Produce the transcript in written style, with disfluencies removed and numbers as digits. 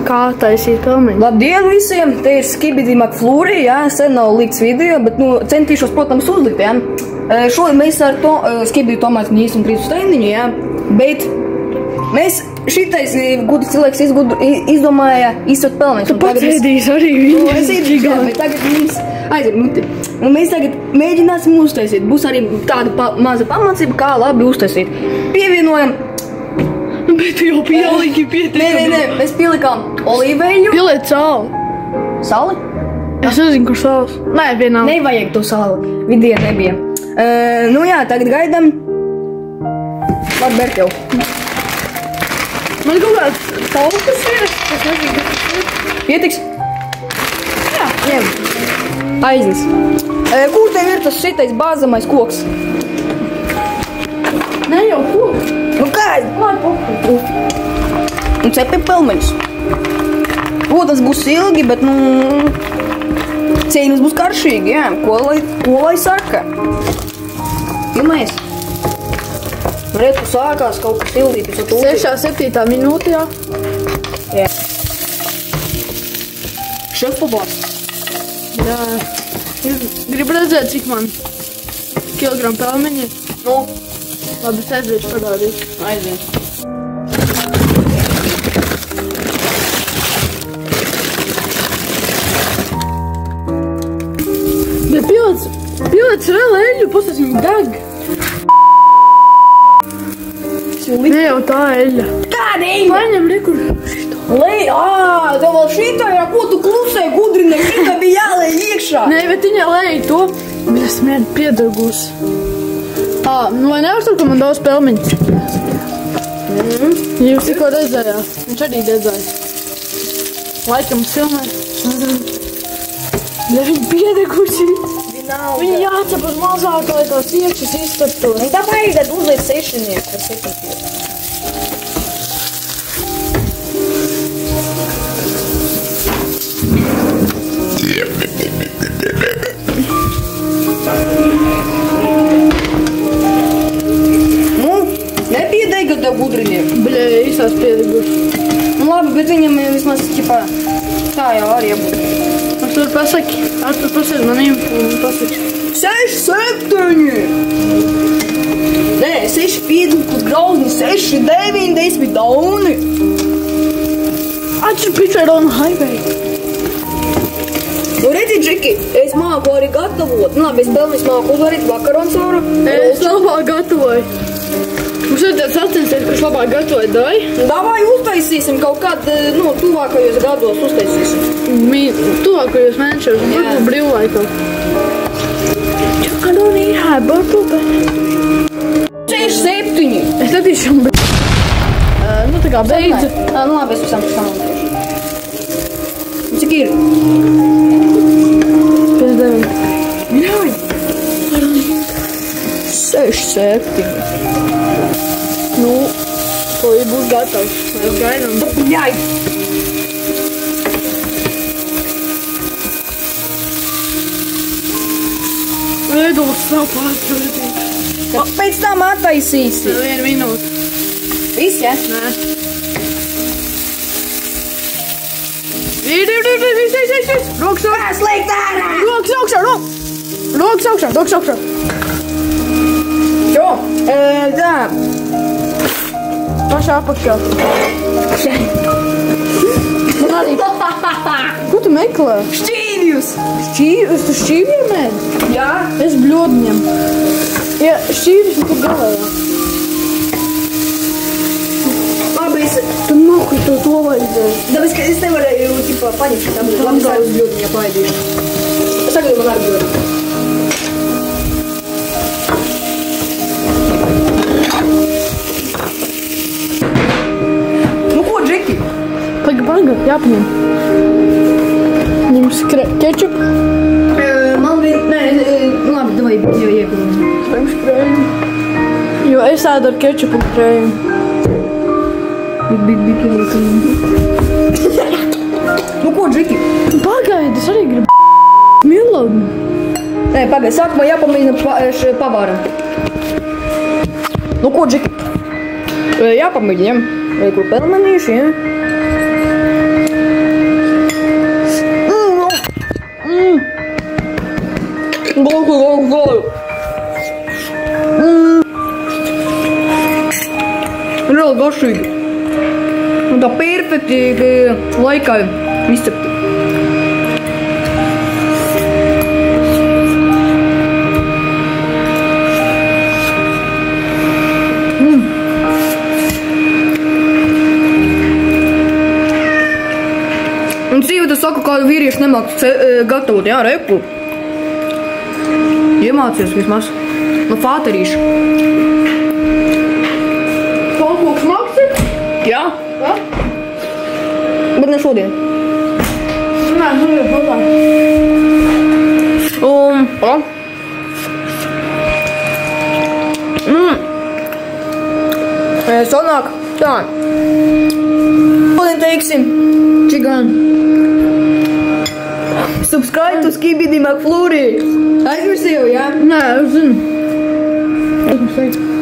Kā taisīt pelmeņu? Labdien visiem! Te ir Skibidi McFlurry, jā, sen nav likts video, bet, centīšos, protams, uzlikt, jā. Šodien mēs ar Skibidi tomātu ņīsim krītu strendiņu, jā, bet mēs šitais gudrs cilvēks izdomāja izsot pelmeņus. Tu pats ēdīs arī viņu. Es ēdīšu, jā, bet tagad mums aiziet muti. Un mēs tagad mēģināsim uztaisīt. Būs arī tāda maza pamācība, kā labi uztaisīt. Pievienojam. Bet tu jau pieliki pietiekami. Nē, mēs pielikām olīveļu. Pieliet sāli. Sali? Es nezinu, kur sāls. Nē, vienā. Nevajag to sāli. Vidie nebija. Nu jā, tagad gaidam. Labi, bērt jau. Man kaut kāds taukas ir. Es nezinu, kas tas ir. Pietiks? Jā. Ņem. Aiznes. Kur tev ir tas šitais bāzamais koks? Ne jau koks. Nu kā? Man poku. Un cepi pelmeņus. Protams, būs ilgi, bet, cīņas būs karšīgi, jā. Ko lai saka? Pirmais. Redz, sākās kaut kas ildīt. 6-7 minūte, jā. Jā. Šefpabās. Jā. Gribu redzēt, cik man kilogramu pelmeņi. Nu. Labi, es aiziešu parādīt. Aizvien. Bet pieliec vēl eļļu, pastāst viņu deg. Ne jau tā eļļa. Kāda eļļa? Paņem rekur šito. Tev vēl šitā, jā, ko tu klusē gudrinē, šitā bija jālēj iekšā. Nē, bet viņa lēja to. Bet es mērķi piedegus. Vai nevar tur, ka man daudz pelmeņu? Jūs tikko redzējāt. Viņš arī redzēja. Laikam filmē. Ja viņi piedeguši. Viņi jācep uz mazāk, lai tās iekšas iztaptos. Tāpēc tad uzliek sešnieku ar 7. Nepiedeiga tev gudriniem. Bļē, īsās piedeguši. Labi, bet viņam vismaz, ķipā, tā jau arī jābūt. Es tur pasaki. Artur pasaki manīm un pasaki. 6, 7! Nē, 6, 5, grauzni, 6, 9, 10 dauni. Atšķir picture on highway. Nu redzi, Džeki, es māku arī gatavot. Labi, es pelnis māku uzvarīt vakaronsāru. Es labāk gatavoju. Mums ir tāds sacensties, kurš labāk gatavoja, dai? Davai uztaisīsim kaut kādu, tuvākajos gados uztaisīsim. Tuvākajos mēnešos, varbūt brīvlaikā. Čakā don't eat high, burpube. 6, 7. Es netīšu un tā kā beidzu. Nu labi, es visam samantošu. Cik ir? 59. Ļauj! 6, 7. Nu, to ir būs gatavs. Mēs gaidām. Ļauj! Ēduls nav pārspēlētīgi. Tad pēc tam attaisīsi. 1 minūte. Viss, ja? Nē. Rokas augšā! Slēgt ārā! Rokas augšā! Rokas augšā! Rokas augšā! Jo, tā. Pašā apakšā. Man arī. Ko tu meklē? Šķīvjus! Tu šķīvjiem ēd? Jā. Es bļodņem. Ja, šķīvjus man tur galējā. Labi, Tu nokri to vajadzēja. Tāpēc, ka es nevarēju, paņemt šitā, bet labi, sāku bļodiņā paēdīšu. Es tagad man arī bļodiņā. Nu ko, Džeki? Paga, jāpaņem. Ņems kečup. Man bija, labi, davai, jau iegūdu. Paņems krējumu. Jo es ēdu ar kečupu un krējumu. Nu ko, Džeki? Pagaidi, es arī gribu Milanu. Nē, pagaidi, sākumā jāpamēģina pavāram. Nu ko, Džeki? Jāpamēģinam. Vai kur pelmenīši, ja? garšīgi. Un tā perfekti laikā izcepti. Un sīvata saka, kādu vīriešu nemāc gatavot, jā, reku. Iemācies vismaz. No fāterīša. Kaut ko smags ir? Jā. Jā? Bet ne šodien. Nē, ir patā. Sanāk tā. Šodien teiksim. Čigan. Subscribe to Skibidi McFlurry. Aizmirsīju, jā? Nē, es zinu. Es mums teicu.